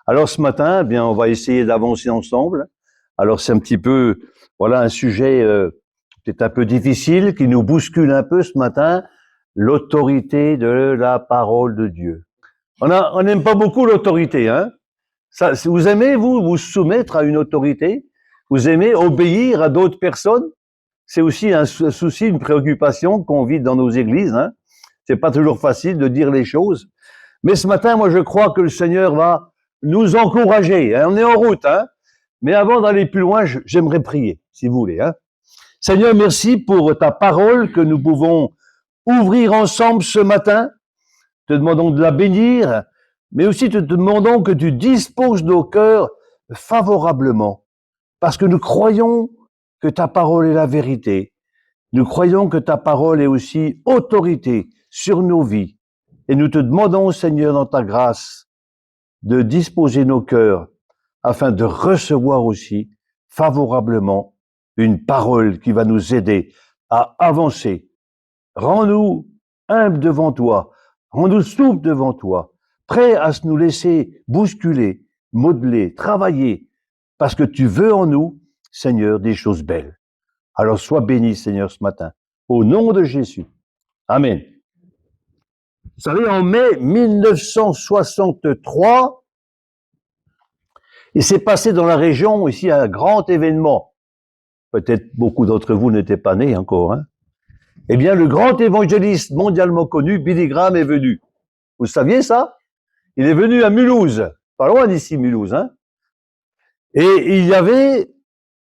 Alors ce matin, eh bien, on va essayer d'avancer ensemble. Alors c'est un petit peu, voilà, un sujet peut-être un peu difficile qui nous bouscule un peu ce matin, l'autorité de la parole de Dieu. On n'aime pas beaucoup l'autorité, hein. Ça, vous aimez vous soumettre à une autorité? Vous aimez obéir à d'autres personnes? C'est aussi un souci, une préoccupation qu'on vit dans nos églises, hein. C'est pas toujours facile de dire les choses. Mais ce matin, moi, je crois que le Seigneur va nous encourager. On est en route, hein. Mais avant d'aller plus loin, j'aimerais prier, si vous voulez, hein. Seigneur, merci pour ta parole que nous pouvons ouvrir ensemble ce matin. Te demandons de la bénir, mais aussi te demandons que tu disposes nos cœurs favorablement, parce que nous croyons que ta parole est la vérité. Nous croyons que ta parole est aussi autorité sur nos vies. Et nous te demandons, Seigneur, dans ta grâce, de disposer nos cœurs afin de recevoir aussi favorablement une parole qui va nous aider à avancer. Rends-nous humbles devant toi, rends-nous souples devant toi, prêts à nous laisser bousculer, modeler, travailler, parce que tu veux en nous, Seigneur, des choses belles. Alors sois béni, Seigneur, ce matin, au nom de Jésus. Amen. Vous savez, en mai 1963, il s'est passé dans la région ici un grand événement. Peut-être beaucoup d'entre vous n'étaient pas nés encore, hein. Eh bien, le grand évangéliste mondialement connu, Billy Graham, est venu. Vous saviez ça? Il est venu à Mulhouse, pas loin d'ici Mulhouse, hein. Et il y avait,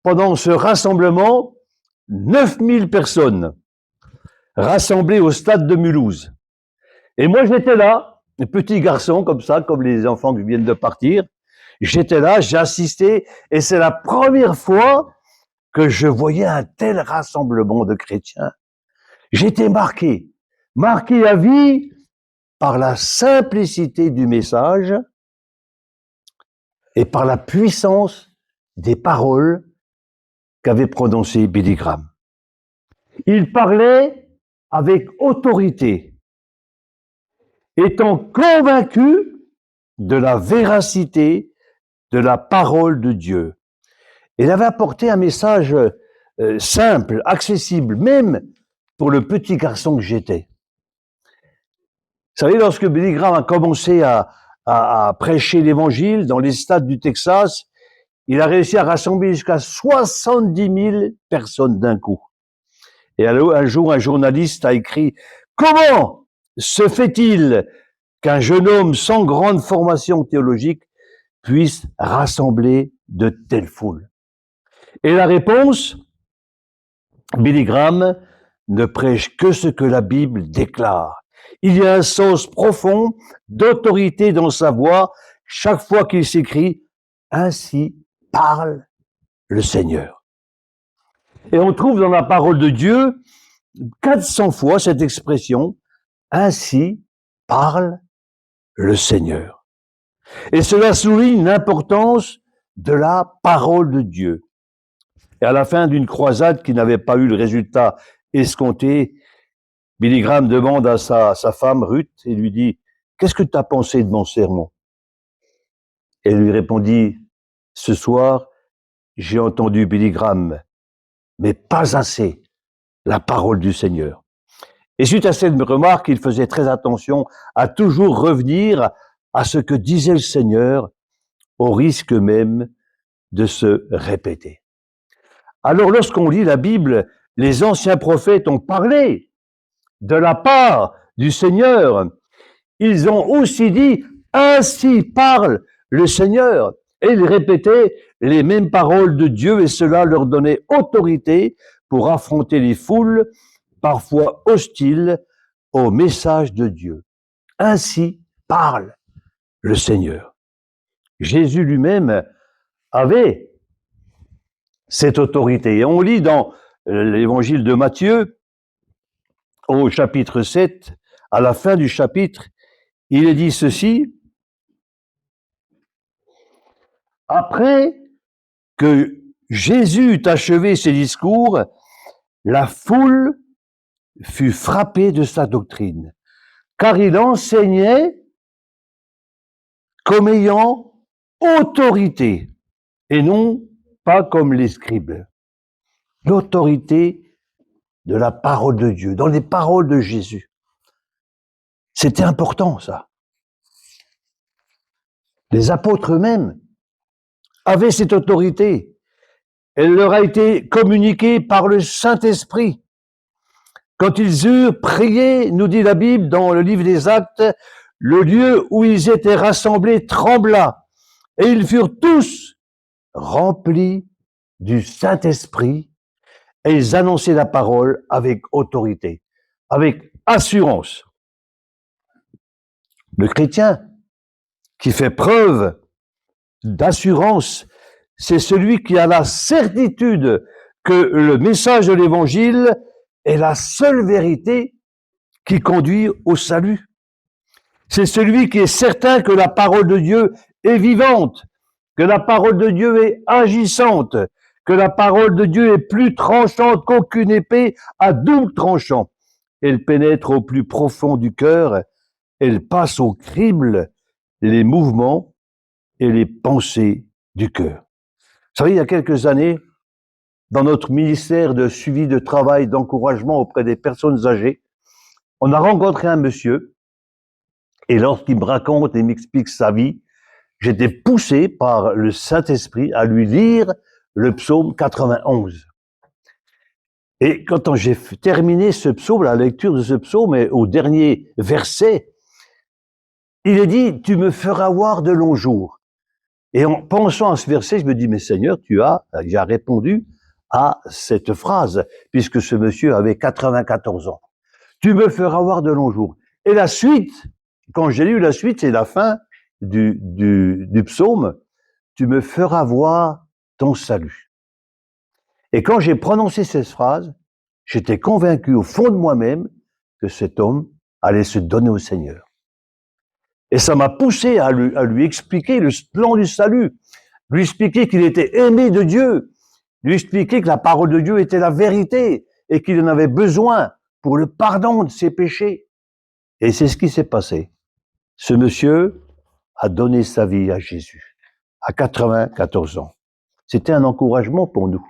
pendant ce rassemblement, 9000 personnes rassemblées au stade de Mulhouse. Et moi, j'étais là, un petit garçon comme ça, comme les enfants qui viennent de partir. J'étais là, j'ai assisté, et c'est la première fois que je voyais un tel rassemblement de chrétiens. J'étais marqué à vie par la simplicité du message et par la puissance des paroles qu'avait prononcées Billy Graham. Il parlait avec autorité, étant convaincu de la véracité de la parole de Dieu. Il avait apporté un message simple, accessible, même pour le petit garçon que j'étais. Vous savez, lorsque Billy Graham a commencé à prêcher l'évangile dans les stades du Texas, il a réussi à rassembler jusqu'à 70 000 personnes d'un coup. Et un jour, un journaliste a écrit « Comment se fait-il qu'un jeune homme sans grande formation théologique puisse rassembler de telles foules ?» Et la réponse, Billy Graham ne prêche que ce que la Bible déclare. Il y a un sens profond d'autorité dans sa voix chaque fois qu'il s'écrit « Ainsi parle le Seigneur ». Et on trouve dans la parole de Dieu 400 fois cette expression « Ainsi parle le Seigneur ». Et cela souligne l'importance de la parole de Dieu. Et à la fin d'une croisade qui n'avait pas eu le résultat escompté, Billy Graham demande à sa femme Ruth et lui dit « Qu'est-ce que tu as pensé de mon sermon ?» Elle lui répondit « Ce soir, j'ai entendu Billy Graham, mais pas assez la parole du Seigneur. » Et suite à cette remarque, il faisait très attention à toujours revenir à ce que disait le Seigneur, au risque même de se répéter. Alors lorsqu'on lit la Bible, les anciens prophètes ont parlé de la part du Seigneur. Ils ont aussi dit « Ainsi parle le Seigneur ». Et ils répétaient les mêmes paroles de Dieu et cela leur donnait autorité pour affronter les foules, parfois hostiles au message de Dieu. Ainsi parle le Seigneur. Jésus lui-même avait cette autorité. Et on lit dans l'évangile de Matthieu, au chapitre 7, à la fin du chapitre, il est dit ceci: après que Jésus eut achevé ses discours, la foule fut frappée de sa doctrine, car il enseignait comme ayant autorité, et non pas comme les scribes. L'autorité de la parole de Dieu, dans les paroles de Jésus. C'était important, ça. Les apôtres eux-mêmes avaient cette autorité. Elle leur a été communiquée par le Saint-Esprit. Quand ils eurent prié, nous dit la Bible dans le livre des Actes, le lieu où ils étaient rassemblés trembla, et ils furent tous remplis du Saint-Esprit, et ils annonçaient la parole avec autorité, avec assurance. Le chrétien qui fait preuve d'assurance, c'est celui qui a la certitude que le message de l'Évangile est la seule vérité qui conduit au salut. C'est celui qui est certain que la parole de Dieu est vivante, que la parole de Dieu est agissante, que la parole de Dieu est plus tranchante qu'aucune épée à double tranchant. Elle pénètre au plus profond du cœur, elle passe au crible les mouvements et les pensées du cœur. Vous savez, il y a quelques années, dans notre ministère de suivi de travail, d'encouragement auprès des personnes âgées, on a rencontré un monsieur, et lorsqu'il me raconte et m'explique sa vie, j'étais poussé par le Saint-Esprit à lui lire le psaume 91. Et quand j'ai terminé ce psaume, la lecture de ce psaume, et au dernier verset, il est dit, tu me feras voir de longs jours. Et en pensant à ce verset, je me dis, mais Seigneur, tu as déjà répondu à cette phrase, puisque ce monsieur avait 94 ans. Tu me feras voir de longs jours. Et la suite, quand j'ai lu la suite, c'est la fin du psaume, tu me feras voir ton salut. Et quand j'ai prononcé cette phrase, j'étais convaincu au fond de moi-même que cet homme allait se donner au Seigneur. Et ça m'a poussé à lui expliquer le plan du salut, lui expliquer qu'il était aimé de Dieu, lui expliquer que la parole de Dieu était la vérité et qu'il en avait besoin pour le pardon de ses péchés. Et c'est ce qui s'est passé. Ce monsieur a donné sa vie à Jésus à 94 ans. C'était un encouragement pour nous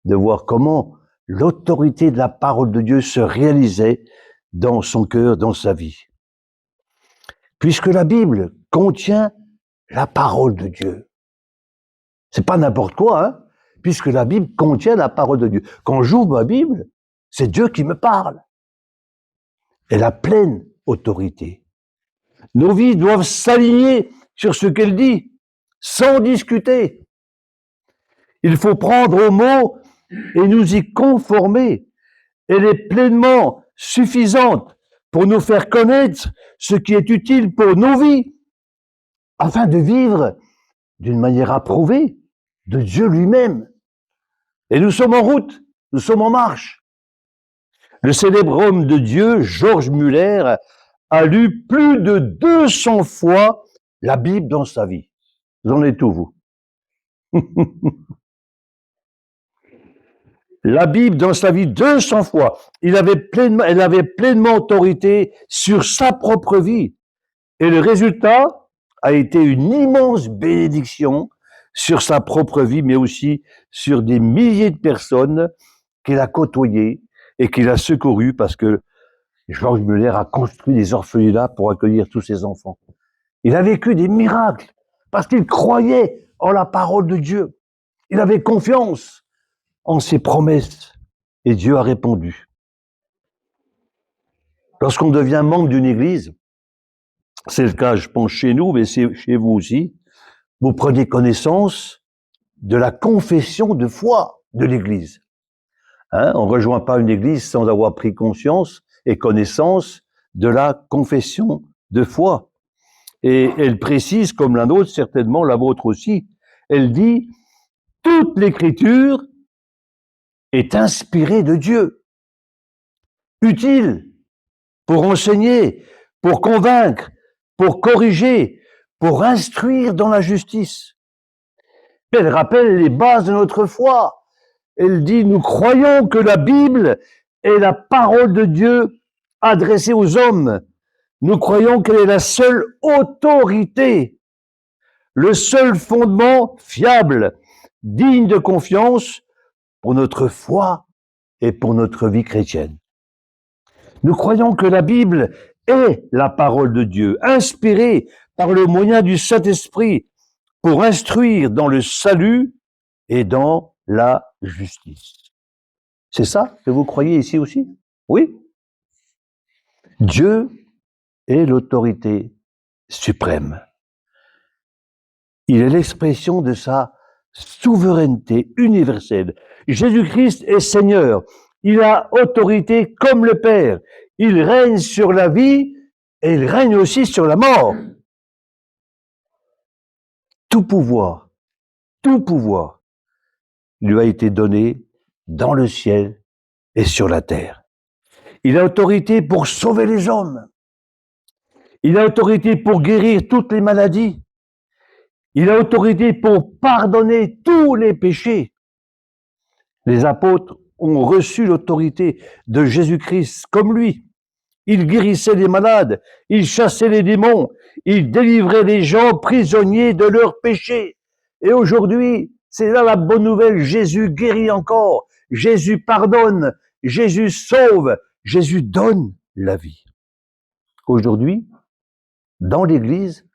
de voir comment l'autorité de la parole de Dieu se réalisait dans son cœur, dans sa vie. Puisque la Bible contient la parole de Dieu. C'est pas n'importe quoi, hein, puisque la Bible contient la parole de Dieu. Quand j'ouvre ma Bible, c'est Dieu qui me parle. Elle a pleine autorité. Nos vies doivent s'aligner sur ce qu'elle dit, sans discuter. Il faut prendre au mot et nous y conformer. Elle est pleinement suffisante pour nous faire connaître ce qui est utile pour nos vies, afin de vivre d'une manière approuvée de Dieu lui-même. Et nous sommes en route, nous sommes en marche. Le célèbre homme de Dieu, George Muller, a lu plus de 200 fois la Bible dans sa vie. Vous en êtes où, vous? La Bible dans sa vie 200 fois. Elle avait pleinement autorité sur sa propre vie. Et le résultat a été une immense bénédiction sur sa propre vie, mais aussi sur des milliers de personnes qu'il a côtoyées et qu'il a secourues, parce que George Muller a construit des orphelinats pour accueillir tous ses enfants. Il a vécu des miracles parce qu'il croyait en la parole de Dieu. Il avait confiance en ses promesses et Dieu a répondu. Lorsqu'on devient membre d'une église, c'est le cas, je pense, chez nous, mais c'est chez vous aussi, vous prenez connaissance de la confession de foi de l'église. Hein, on ne rejoint pas une église sans avoir pris conscience et connaissance de la confession de foi. Et elle précise, comme la nôtre, certainement la vôtre aussi, elle dit « Toute l'écriture est inspirée de Dieu, utile pour enseigner, pour convaincre, pour corriger, pour instruire dans la justice. » Elle rappelle les bases de notre foi. Elle dit « Nous croyons que la Bible est la parole de Dieu adressée aux hommes. Nous croyons qu'elle est la seule autorité. le seul fondement fiable, digne de confiance pour notre foi et pour notre vie chrétienne. Nous croyons que la Bible est la parole de Dieu, inspirée par le moyen du Saint-Esprit pour instruire dans le salut et dans la justice. C'est ça que vous croyez ici aussi? Oui? Dieu est l'autorité suprême. Il est l'expression de sa souveraineté universelle. Jésus-Christ est Seigneur. Il a autorité comme le Père. Il règne sur la vie et il règne aussi sur la mort. Tout pouvoir lui a été donné dans le ciel et sur la terre. Il a autorité pour sauver les hommes. Il a autorité pour guérir toutes les maladies. Il a autorité pour pardonner tous les péchés. Les apôtres ont reçu l'autorité de Jésus-Christ comme lui. Il guérissait les malades, il chassait les démons, il délivrait les gens prisonniers de leurs péchés. Et aujourd'hui, c'est là la bonne nouvelle, Jésus guérit encore, Jésus pardonne, Jésus sauve, Jésus donne la vie. Aujourd'hui, dans l'Église,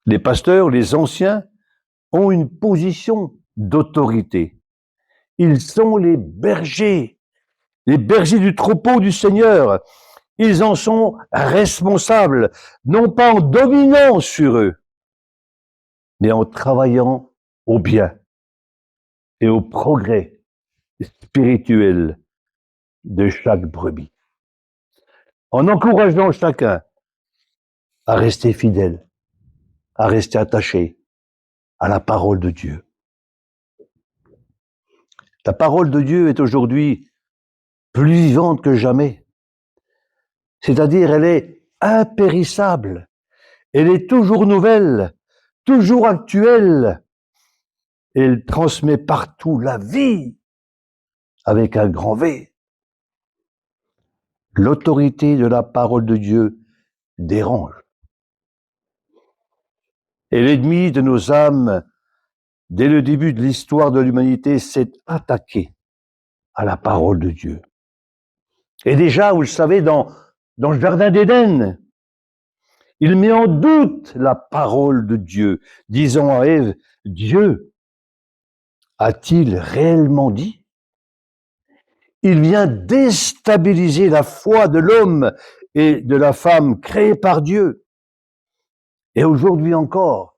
les pasteurs, les anciens, ont une position d'autorité. Ils sont les bergers du troupeau du Seigneur. Ils en sont responsables, non pas en dominant sur eux, mais en travaillant au bien et au progrès spirituel de chaque brebis, en encourageant chacun à rester fidèle, à rester attaché à la parole de Dieu. La parole de Dieu est aujourd'hui plus vivante que jamais. C'est-à-dire, elle est impérissable. Elle est toujours nouvelle, toujours actuelle. Elle transmet partout la vie avec un grand V. L'autorité de la parole de Dieu dérange. Et l'ennemi de nos âmes, dès le début de l'histoire de l'humanité, s'est attaqué à la parole de Dieu. Et déjà, vous le savez, dans le jardin d'Éden, il met en doute la parole de Dieu, disant à Ève, Dieu a-t-il réellement dit? Il vient déstabiliser la foi de l'homme et de la femme créée par Dieu. Et aujourd'hui encore,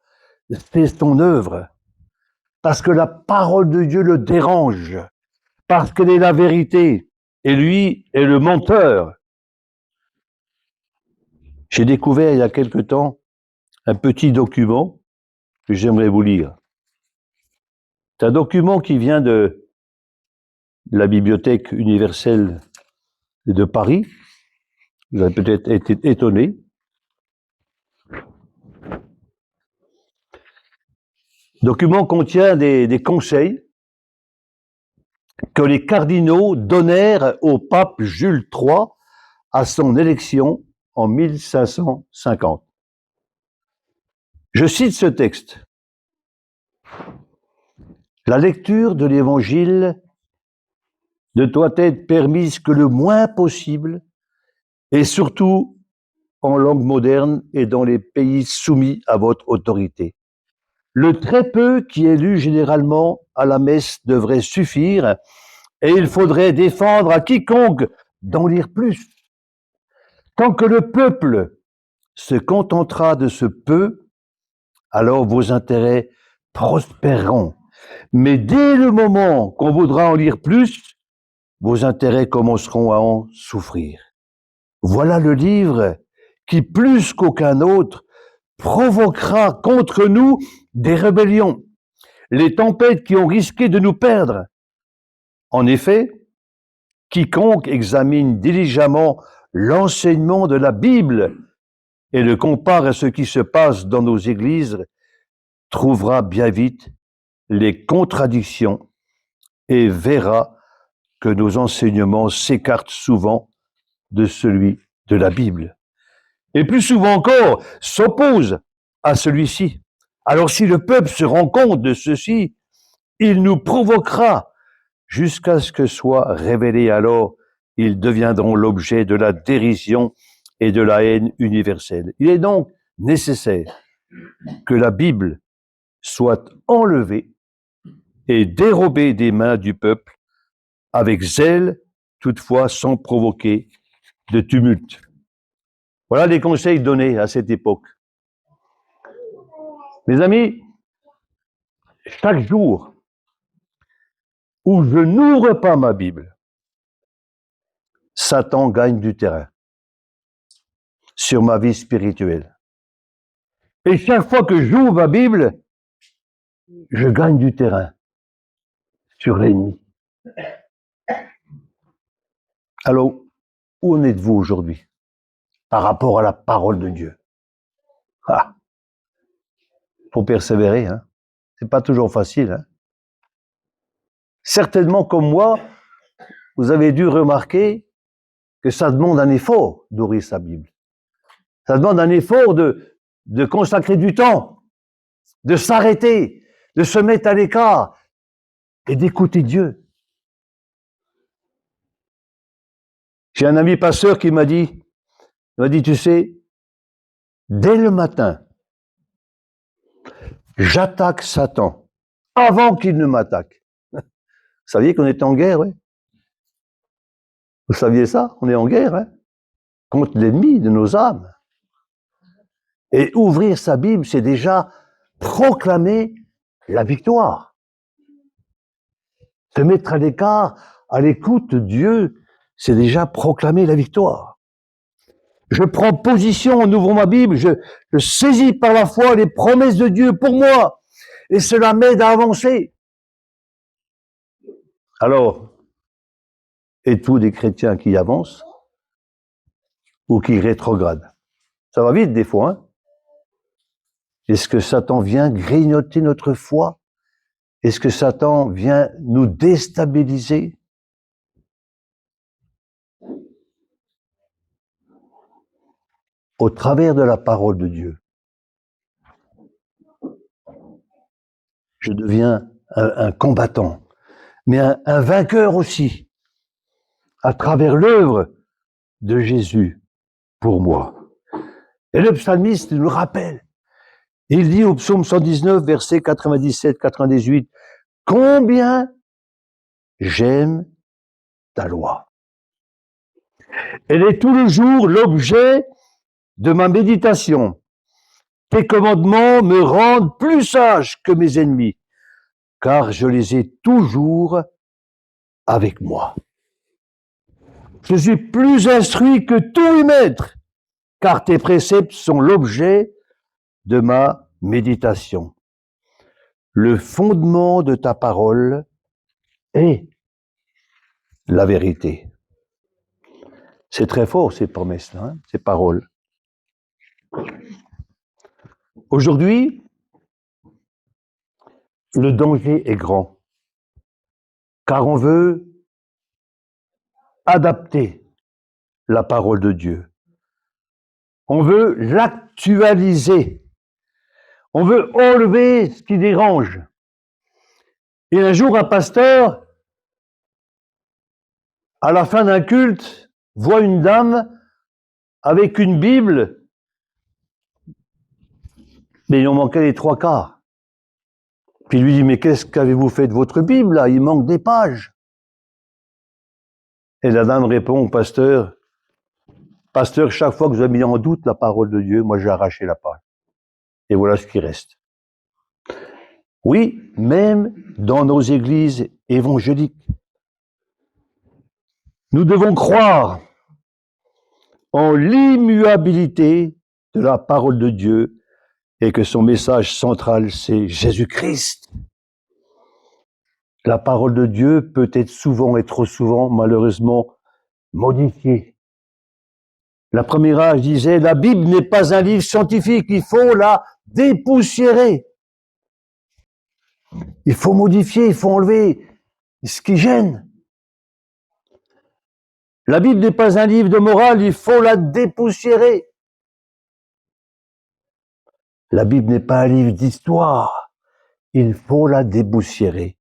c'est son œuvre, parce que la parole de Dieu le dérange, parce qu'elle est la vérité, et lui est le menteur. J'ai découvert il y a quelque temps un petit document que j'aimerais vous lire. C'est un document qui vient de la Bibliothèque universelle de Paris. Vous avez peut-être été étonné. Le document contient des conseils que les cardinaux donnèrent au pape Jules III à son élection en 1550. Je cite ce texte. La lecture de l'Évangile ne doit être permise que le moins possible, et surtout en langue moderne et dans les pays soumis à votre autorité. Le très peu qui est lu généralement à la messe devrait suffire, et il faudrait défendre à quiconque d'en lire plus. Tant que le peuple se contentera de ce peu, alors vos intérêts prospéreront. Mais dès le moment qu'on voudra en lire plus, vos intérêts commenceront à en souffrir. Voilà le livre qui, plus qu'aucun autre, provoquera contre nous des rébellions, les tempêtes qui ont risqué de nous perdre. En effet, quiconque examine diligemment l'enseignement de la Bible et le compare à ce qui se passe dans nos églises, trouvera bien vite les contradictions et verra que nos enseignements s'écartent souvent de celui de la Bible. Et plus souvent encore, s'opposent à celui-ci. Alors si le peuple se rend compte de ceci, il nous provoquera jusqu'à ce que soit révélé. Alors ils deviendront l'objet de la dérision et de la haine universelle. Il est donc nécessaire que la Bible soit enlevée et dérobée des mains du peuple avec zèle, toutefois sans provoquer de tumulte. Voilà les conseils donnés à cette époque. Mes amis, chaque jour où je n'ouvre pas ma Bible, Satan gagne du terrain sur ma vie spirituelle. Et chaque fois que j'ouvre ma Bible, je gagne du terrain sur l'ennemi. Alors, où en êtes-vous aujourd'hui par rapport à la parole de Dieu? Ah, faut persévérer, hein. C'est pas toujours facile, hein. Certainement, comme moi, vous avez dû remarquer que ça demande un effort d'ouvrir sa Bible. Ça demande un effort de consacrer du temps, de s'arrêter, de se mettre à l'écart et d'écouter Dieu. J'ai un ami pasteur qui m'a dit, tu sais, dès le matin, j'attaque Satan avant qu'il ne m'attaque. Vous saviez qu'on est en guerre, oui? Vous saviez ça? On est en guerre, hein? Contre l'ennemi de nos âmes. Et ouvrir sa Bible, c'est déjà proclamer la victoire. Se mettre à l'écart, à l'écoute de Dieu, c'est déjà proclamer la victoire. Je prends position en ouvrant ma Bible, je saisis par la foi les promesses de Dieu pour moi, et cela m'aide à avancer. Alors, êtes-vous des chrétiens qui avancent ou qui rétrogradent? Ça va vite des fois, hein? Est-ce que Satan vient grignoter notre foi? Est-ce que Satan vient nous déstabiliser? Au travers de la parole de Dieu, je deviens un combattant, mais un vainqueur aussi, à travers l'œuvre de Jésus pour moi. Et le psalmiste nous rappelle, il dit au psaume 119, versets 97-98, « Combien j'aime ta loi !» Elle est tout le jour l'objet de ma méditation. Tes commandements me rendent plus sage que mes ennemis, car je les ai toujours avec moi. Je suis plus instruit que tous les maîtres, car tes préceptes sont l'objet de ma méditation. Le fondement de ta parole est la vérité. C'est très fort, ces promesses-là, hein, ces paroles. Aujourd'hui, le danger est grand, car on veut adapter la parole de Dieu. On veut l'actualiser. On veut enlever ce qui dérange. Et un jour, un pasteur, à la fin d'un culte, voit une dame avec une Bible, mais il en manquait les 3/4. Puis il lui dit, mais qu'est-ce qu'avez-vous fait de votre Bible là? Il manque des pages. Et la dame répond au pasteur, chaque fois que vous avez mis en doute la parole de Dieu, moi j'ai arraché la page. Et voilà ce qui reste. Oui, même dans nos églises évangéliques, nous devons croire en l'immuabilité de la parole de Dieu et que son message central, c'est Jésus-Christ. La parole de Dieu peut être souvent et trop souvent, malheureusement, modifiée. La première âge disait, la Bible n'est pas un livre scientifique, il faut la dépoussiérer. Il faut modifier, il faut enlever ce qui gêne. La Bible n'est pas un livre de morale, il faut la dépoussiérer. La Bible n'est pas un livre d'histoire. Il faut la déboussiérer.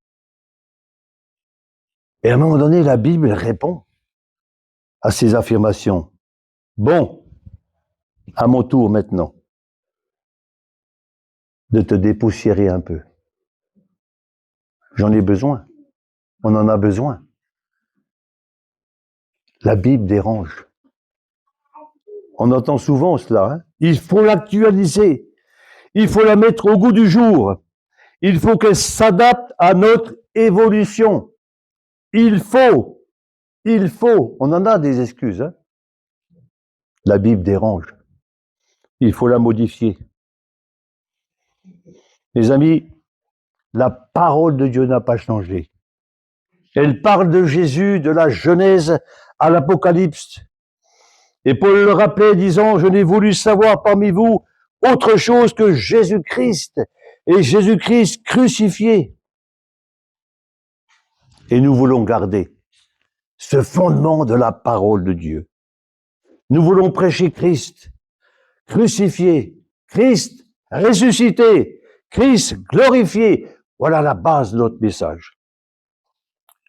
Et à un moment donné, la Bible répond à ces affirmations. Bon, à mon tour maintenant de te dépoussiérer un peu. J'en ai besoin. On en a besoin. La Bible dérange. On entend souvent cela. Hein. Il faut l'actualiser. Il faut la mettre au goût du jour. Il faut qu'elle s'adapte à notre évolution. Il faut. On en a des excuses. Hein. La Bible dérange. Il faut la modifier. Mes amis, la parole de Dieu n'a pas changé. Elle parle de Jésus, de la Genèse à l'Apocalypse. Et Paul le rappelait, disant, je n'ai voulu savoir parmi vous autre chose que Jésus-Christ et Jésus-Christ crucifié. Et nous voulons garder ce fondement de la parole de Dieu. Nous voulons prêcher Christ crucifié, Christ ressuscité, Christ glorifié. Voilà la base de notre message.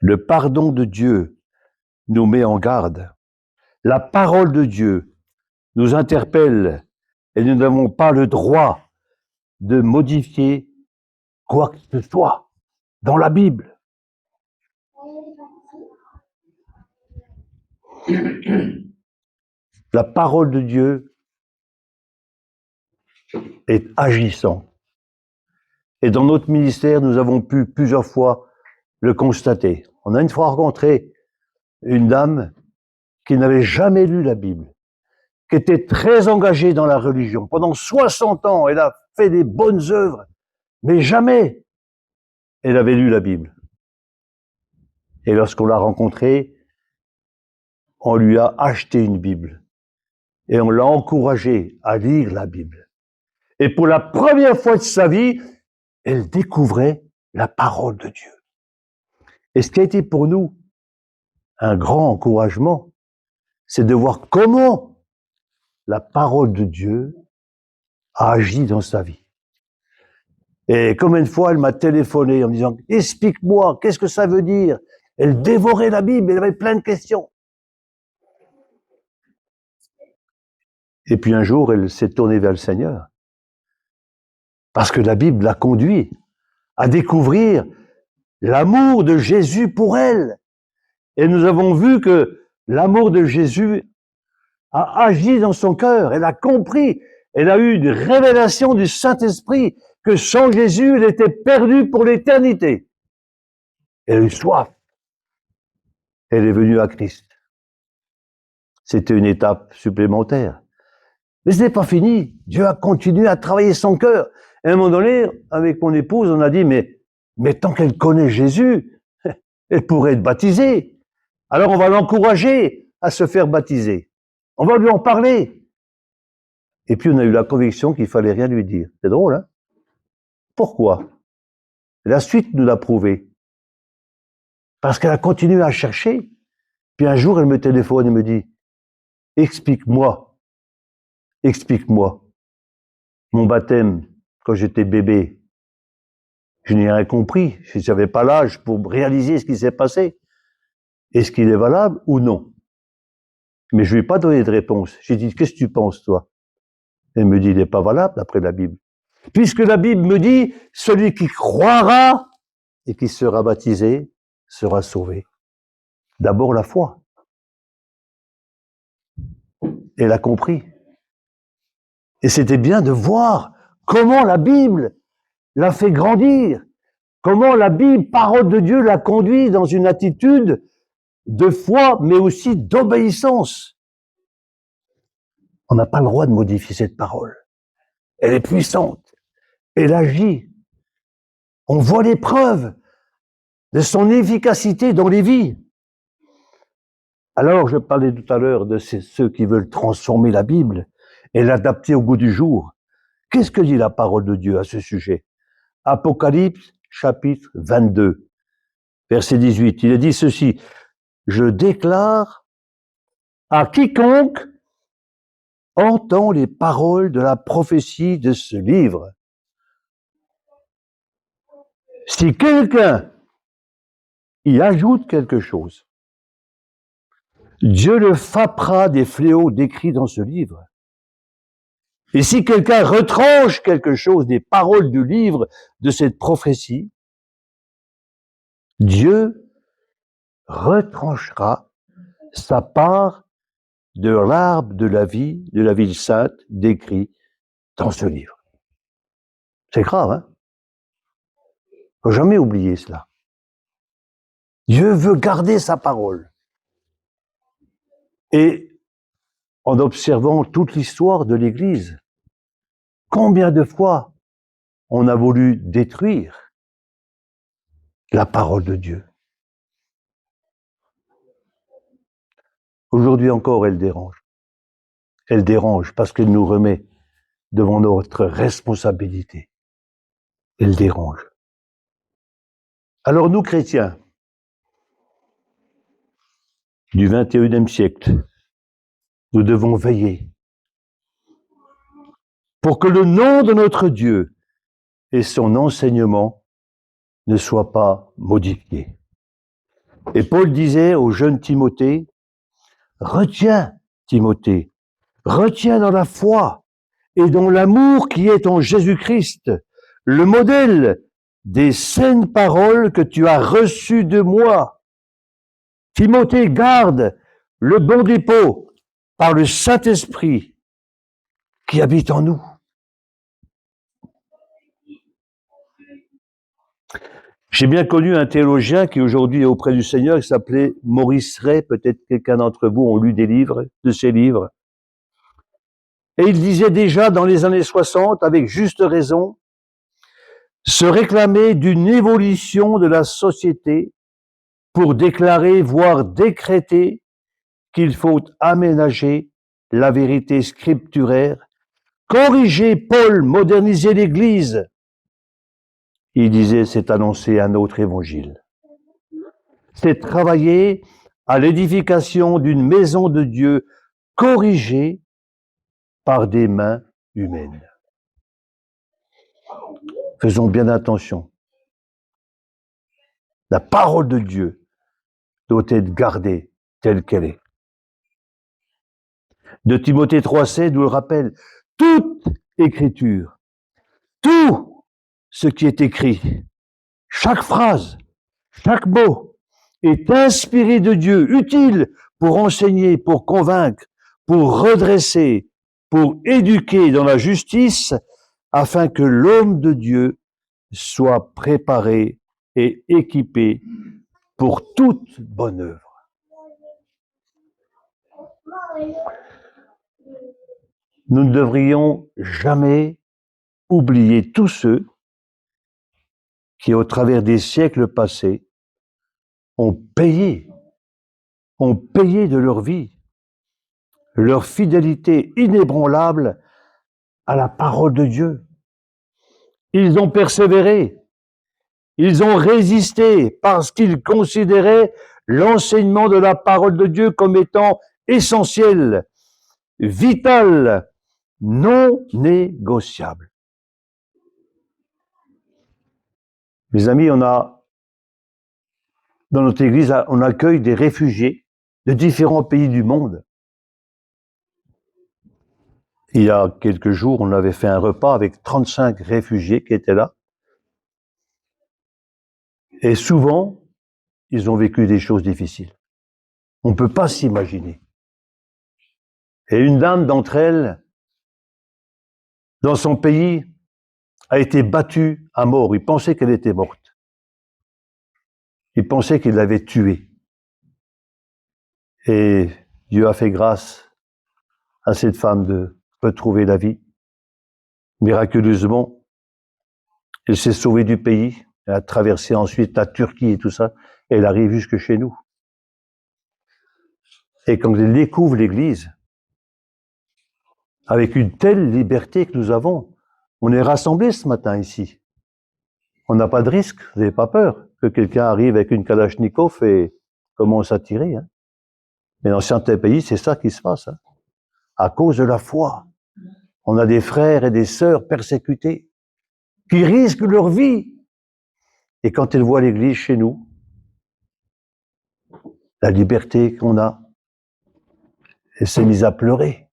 Le pardon de Dieu nous met en garde. La parole de Dieu nous interpelle et nous n'avons pas le droit de modifier quoi que ce soit dans la Bible. La parole de Dieu est agissante. Et dans notre ministère, nous avons pu plusieurs fois le constater. On a une fois rencontré une dame qui n'avait jamais lu la Bible, qui était très engagée dans la religion. Pendant 60 ans, elle a fait des bonnes œuvres, mais jamais elle avait lu la Bible. Et lorsqu'on l'a rencontrée, on lui a acheté une Bible et on l'a encouragée à lire la Bible. Et pour la première fois de sa vie, elle découvrait la parole de Dieu. Et ce qui a été pour nous un grand encouragement, c'est de voir comment la parole de Dieu a agi dans sa vie. Et comme une fois, elle m'a téléphoné en me disant « Explique-moi, qu'est-ce que ça veut dire ?» Elle dévorait la Bible, elle avait plein de questions. Et puis un jour, elle s'est tournée vers le Seigneur. Parce que la Bible l'a conduit à découvrir l'amour de Jésus pour elle. Et nous avons vu que l'amour de Jésus a agi dans son cœur. Elle a compris. Elle a eu une révélation du Saint-Esprit que sans Jésus, elle était perdue pour l'éternité. Elle a eu soif. Elle est venue à Christ. C'était une étape supplémentaire. Mais ce n'est pas fini. Dieu a continué à travailler son cœur. Et à un moment donné, avec mon épouse, on a dit, mais tant qu'elle connaît Jésus, elle pourrait être baptisée. Alors on va l'encourager à se faire baptiser. On va lui en parler. Et puis on a eu la conviction qu'il fallait rien lui dire. C'est drôle, hein? Pourquoi? La suite nous l'a prouvé. Parce qu'elle a continué à chercher. Puis un jour, elle me téléphone et me dit, explique-moi, mon baptême, quand j'étais bébé, je n'ai rien compris. Je n'avais pas l'âge pour réaliser ce qui s'est passé. Est-ce qu'il est valable ou non? Mais je ne lui ai pas donné de réponse. J'ai dit, qu'est-ce que tu penses, toi? Elle me dit, il n'est pas valable d'après la Bible. Puisque la Bible me dit, celui qui croira et qui sera baptisé sera sauvé. D'abord la foi. Elle a compris. Et c'était bien de voir comment la Bible l'a fait grandir, comment la Bible, parole de Dieu, l'a conduit dans une attitude de foi, mais aussi d'obéissance. On n'a pas le droit de modifier cette parole. Elle est puissante. Elle agit. On voit les preuves de son efficacité dans les vies. Alors, je parlais tout à l'heure de ceux qui veulent transformer la Bible et l'adapter au goût du jour. Qu'est-ce que dit la parole de Dieu à ce sujet? Apocalypse, chapitre 22, verset 18. Il est dit ceci, « Je déclare à quiconque entend les paroles de la prophétie de ce livre. Si quelqu'un y ajoute quelque chose, Dieu le frappera des fléaux décrits dans ce livre. Et si quelqu'un retranche quelque chose des paroles du livre de cette prophétie, Dieu retranchera sa part de l'arbre de la ville sainte décrit dans ce livre. C'est grave, hein? Faut jamais oublier cela. Dieu veut garder sa parole. Et en observant toute l'histoire de l'Église, combien de fois on a voulu détruire la parole de Dieu? Aujourd'hui encore, elle dérange. Elle dérange parce qu'elle nous remet devant notre responsabilité. Elle dérange. Alors nous, chrétiens, du XXIe siècle, nous devons veiller pour que le nom de notre Dieu et son enseignement ne soient pas modifiés. Et Paul disait au jeune Timothée, retiens, Timothée, retiens dans la foi et dans l'amour qui est en Jésus-Christ, le modèle des saines paroles que tu as reçues de moi. Timothée, garde le bon dépôt par le Saint-Esprit qui habite en nous. J'ai bien connu un théologien qui aujourd'hui est auprès du Seigneur, qui s'appelait Maurice Ray, peut-être quelqu'un d'entre vous ont lu des livres, de ses livres. Et il disait déjà dans les années 60, avec juste raison, se réclamer d'une évolution de la société pour déclarer, voire décréter, qu'il faut aménager la vérité scripturaire, corriger Paul, moderniser l'Église. Il disait, c'est annoncer un autre évangile. C'est travailler à l'édification d'une maison de Dieu corrigée par des mains humaines. Faisons bien attention. La parole de Dieu doit être gardée telle qu'elle est. De Timothée 3,16 nous le rappelle, toute écriture, tout ce qui est écrit, chaque phrase, chaque mot est inspiré de Dieu, utile pour enseigner, pour convaincre, pour redresser, pour éduquer dans la justice, afin que l'homme de Dieu soit préparé et équipé pour toute bonne œuvre. Nous ne devrions jamais oublier tous ceux qui, au travers des siècles passés, ont payé de leur vie, leur fidélité inébranlable à la parole de Dieu. Ils ont persévéré, ils ont résisté parce qu'ils considéraient l'enseignement de la parole de Dieu comme étant essentiel, vital, non négociable. Mes amis, dans notre église, on accueille des réfugiés de différents pays du monde. Il y a quelques jours, on avait fait un repas avec 35 réfugiés qui étaient là. Et souvent, ils ont vécu des choses difficiles. On ne peut pas s'imaginer. Et une dame d'entre elles, dans son pays, a été battue à mort. Il pensait qu'elle était morte. Il pensait qu'il l'avait tuée. Et Dieu a fait grâce à cette femme de retrouver la vie. Miraculeusement, elle s'est sauvée du pays. Elle a traversé ensuite la Turquie et tout ça. Et elle arrive jusque chez nous. Et quand elle découvre l'Église, avec une telle liberté que nous avons, on est rassemblés ce matin ici. On n'a pas de risque, vous n'avez pas peur que quelqu'un arrive avec une Kalachnikov et commence à tirer. Hein. Mais dans certains pays, c'est ça qui se passe. Hein. à cause de la foi. On a des frères et des sœurs persécutés qui risquent leur vie. Et quand ils voient l'Église chez nous, la liberté qu'on a, elle s'est mise à pleurer.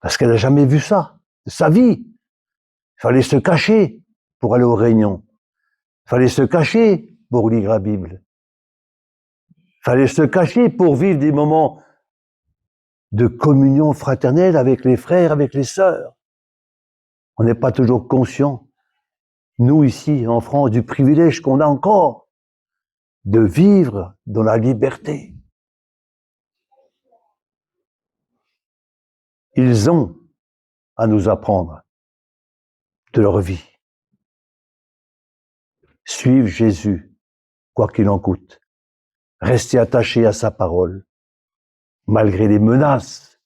Parce qu'elle n'a jamais vu ça de sa vie. Il fallait se cacher pour aller aux réunions. Il fallait se cacher pour lire la Bible. Il fallait se cacher pour vivre des moments de communion fraternelle avec les frères, avec les sœurs. On n'est pas toujours conscient, nous ici en France, du privilège qu'on a encore de vivre dans la liberté. Ils ont à nous apprendre de leur vie. Suivre Jésus, quoi qu'il en coûte. Rester attaché à sa parole, malgré les menaces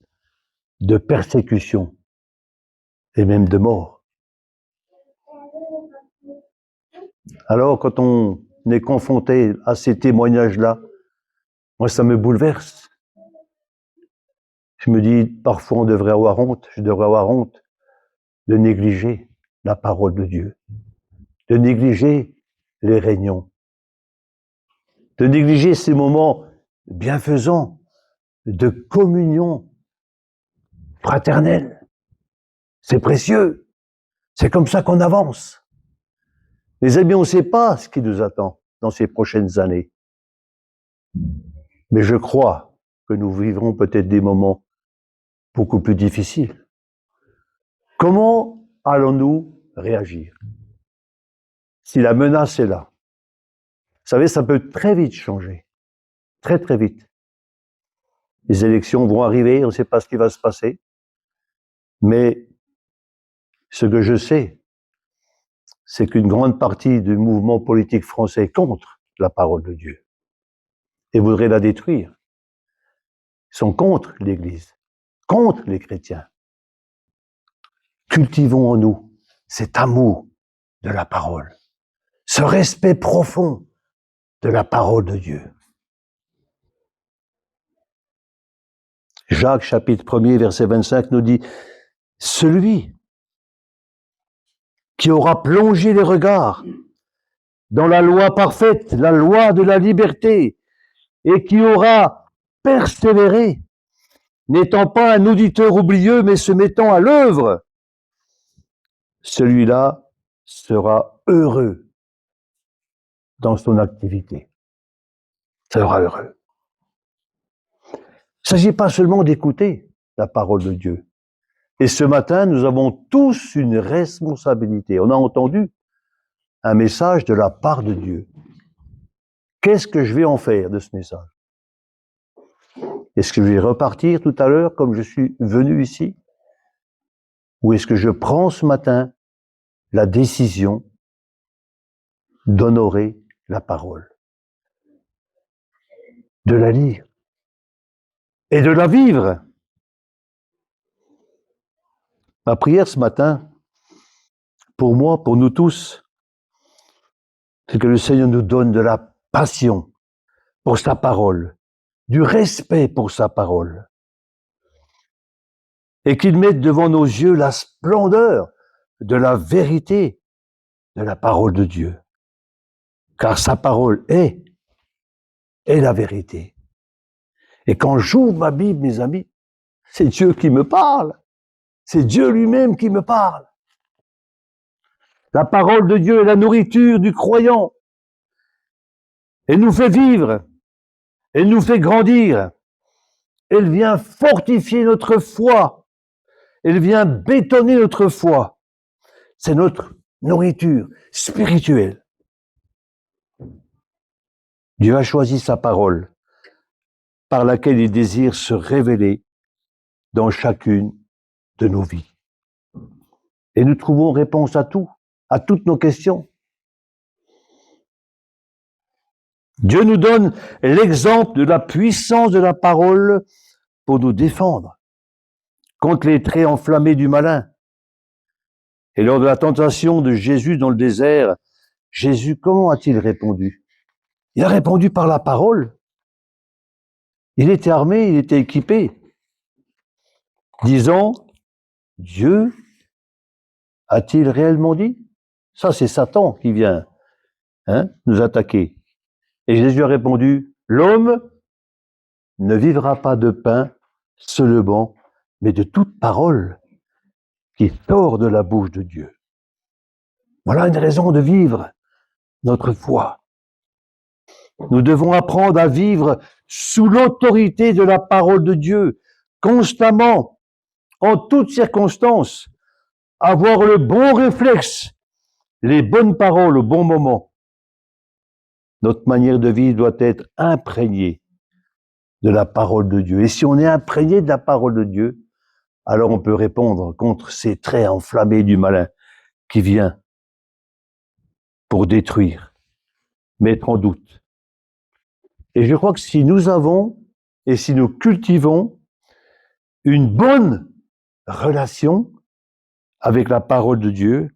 de persécution et même de mort. Alors, quand on est confronté à ces témoignages-là, moi, ça me bouleverse. Je me dis, parfois, on devrait avoir honte, je devrais avoir honte de négliger la parole de Dieu, de négliger les réunions, de négliger ces moments bienfaisants de communion fraternelle. C'est précieux. C'est comme ça qu'on avance. Les amis, on ne sait pas ce qui nous attend dans ces prochaines années. Mais je crois que nous vivrons peut-être des moments beaucoup plus difficiles. Comment allons-nous réagir si la menace est là? Vous savez, ça peut très vite changer. Très, très vite. Les élections vont arriver, on ne sait pas ce qui va se passer. Mais ce que je sais, c'est qu'une grande partie du mouvement politique français est contre la parole de Dieu et voudrait la détruire. Ils sont contre l'Église, contre les chrétiens. Cultivons en nous cet amour de la parole, ce respect profond de la parole de Dieu. Jacques, chapitre 1er, verset 25, nous dit « Celui qui aura plongé les regards dans la loi parfaite, la loi de la liberté, et qui aura persévéré, n'étant pas un auditeur oublieux, mais se mettant à l'œuvre, celui-là sera heureux dans son activité. Sera heureux. Il ne s'agit pas seulement d'écouter la parole de Dieu. Et ce matin, nous avons tous une responsabilité. On a entendu un message de la part de Dieu. Qu'est-ce que je vais en faire de ce message? Est-ce que je vais repartir tout à l'heure comme je suis venu ici? Ou est-ce que je prends ce matin la décision d'honorer la parole, de la lire et de la vivre? Ma prière ce matin, pour moi, pour nous tous, c'est que le Seigneur nous donne de la passion pour sa parole, du respect pour sa parole, et qu'il mette devant nos yeux la splendeur de la vérité de la parole de Dieu. Car sa parole est la vérité. Et quand j'ouvre ma Bible, mes amis, c'est Dieu qui me parle. C'est Dieu lui-même qui me parle. La parole de Dieu est la nourriture du croyant. Elle nous fait vivre. Elle nous fait grandir. Elle vient fortifier notre foi. Elle vient bétonner notre foi. C'est notre nourriture spirituelle. Dieu a choisi sa parole par laquelle il désire se révéler dans chacune de nos vies. Et nous trouvons réponse à tout, à toutes nos questions. Dieu nous donne l'exemple de la puissance de la parole pour nous défendre contre les traits enflammés du malin. Et lors de la tentation de Jésus dans le désert, Jésus, comment a-t-il répondu? Il a répondu par la parole. Il était armé, il était équipé. disant, Dieu a-t-il réellement dit? Ça, c'est Satan qui vient nous attaquer. Et Jésus a répondu, l'homme ne vivra pas de pain seulement, mais de toute parole qui sort de la bouche de Dieu. Voilà une raison de vivre notre foi. Nous devons apprendre à vivre sous l'autorité de la parole de Dieu, constamment, en toutes circonstances, avoir le bon réflexe, les bonnes paroles au bon moment. Notre manière de vivre doit être imprégnée de la parole de Dieu. Et si on est imprégné de la parole de Dieu, alors on peut répondre contre ces traits enflammés du malin qui vient pour détruire, mettre en doute. Et je crois que si nous avons et si nous cultivons une bonne relation avec la parole de Dieu,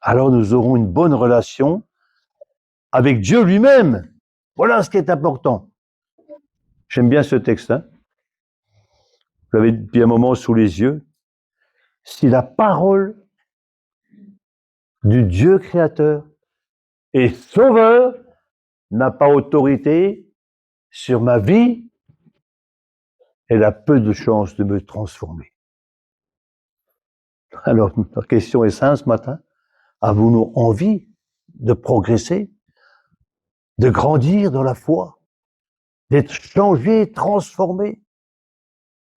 alors nous aurons une bonne relation avec Dieu lui-même. Voilà ce qui est important. J'aime bien ce texte. Vous l'avez depuis un moment sous les yeux. Si la parole du Dieu créateur et sauveur n'a pas autorité sur ma vie, elle a peu de chances de me transformer. Alors, la question est simple ce matin. Avons-nous envie de progresser, de grandir dans la foi, d'être changé, transformé?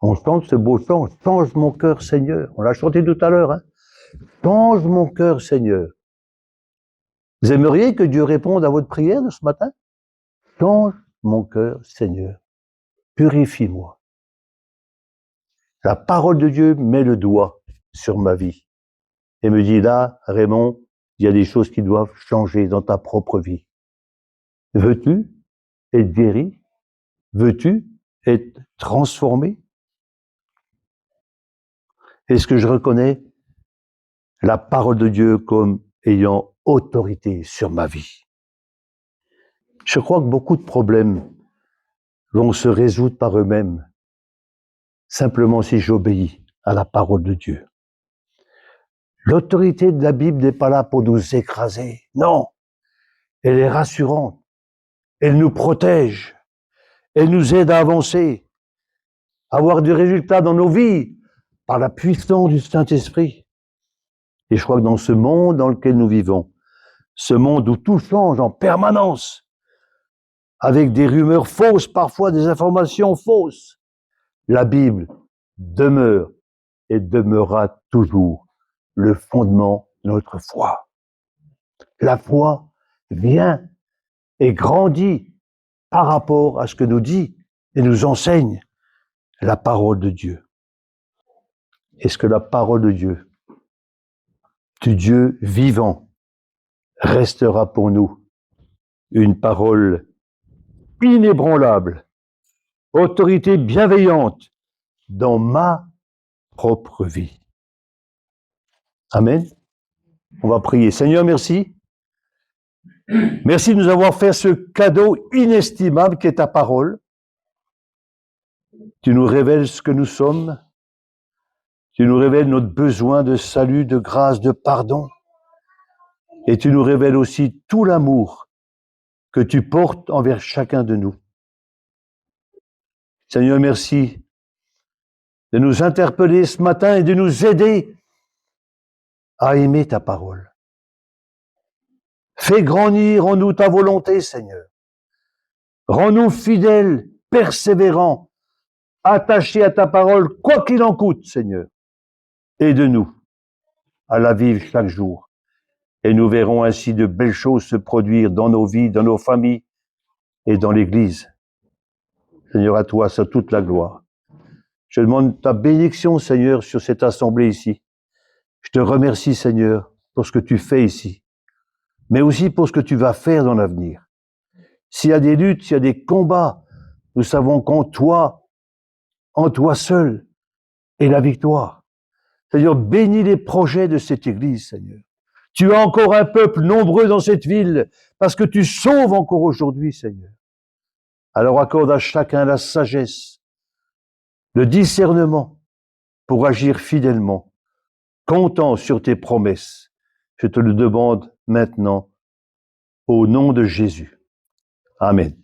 On chante ce beau chant, « Change mon cœur, Seigneur ». On l'a chanté tout à l'heure. Change mon cœur, Seigneur. Vous aimeriez que Dieu réponde à votre prière de ce matin? Change mon cœur, Seigneur. Purifie-moi. La parole de Dieu met le doigt sur ma vie et me dit, là, Raymond, il y a des choses qui doivent changer dans ta propre vie. Veux-tu être guéri? Veux-tu être transformé? Est-ce que je reconnais la parole de Dieu comme ayant autorité sur ma vie? Je crois que beaucoup de problèmes vont se résoudre par eux-mêmes, simplement si j'obéis à la parole de Dieu. L'autorité de la Bible n'est pas là pour nous écraser. Non, elle est rassurante. Elle nous protège. Elle nous aide à avancer, à avoir des résultats dans nos vies par la puissance du Saint-Esprit. Et je crois que dans ce monde dans lequel nous vivons, ce monde où tout change en permanence, avec des rumeurs fausses, parfois des informations fausses, la Bible demeure et demeurera toujours le fondement de notre foi. La foi vient et grandit par rapport à ce que nous dit et nous enseigne la parole de Dieu. Est-ce que la parole de Dieu, du Dieu vivant, restera pour nous une parole inébranlable, autorité bienveillante dans ma propre vie? Amen. On va prier. Seigneur, merci. Merci de nous avoir fait ce cadeau inestimable qui est ta parole. Tu nous révèles ce que nous sommes. Tu nous révèles notre besoin de salut, de grâce, de pardon. Et tu nous révèles aussi tout l'amour que tu portes envers chacun de nous. Seigneur, merci de nous interpeller ce matin et de nous aider à aimer ta parole. Fais grandir en nous ta volonté, Seigneur. Rends-nous fidèles, persévérants, attachés à ta parole, quoi qu'il en coûte, Seigneur. Aide-nous à la vivre chaque jour. Et nous verrons ainsi de belles choses se produire dans nos vies, dans nos familles et dans l'Église. Seigneur, à toi, c'est toute la gloire. Je demande ta bénédiction, Seigneur, sur cette assemblée ici. Je te remercie, Seigneur, pour ce que tu fais ici, mais aussi pour ce que tu vas faire dans l'avenir. S'il y a des luttes, s'il y a des combats, nous savons qu'en toi seul, est la victoire. Seigneur, bénis les projets de cette Église, Seigneur. Tu as encore un peuple nombreux dans cette ville, parce que tu sauves encore aujourd'hui, Seigneur. Alors accorde à chacun la sagesse, le discernement, pour agir fidèlement, comptant sur tes promesses. Je te le demande maintenant au nom de Jésus. Amen.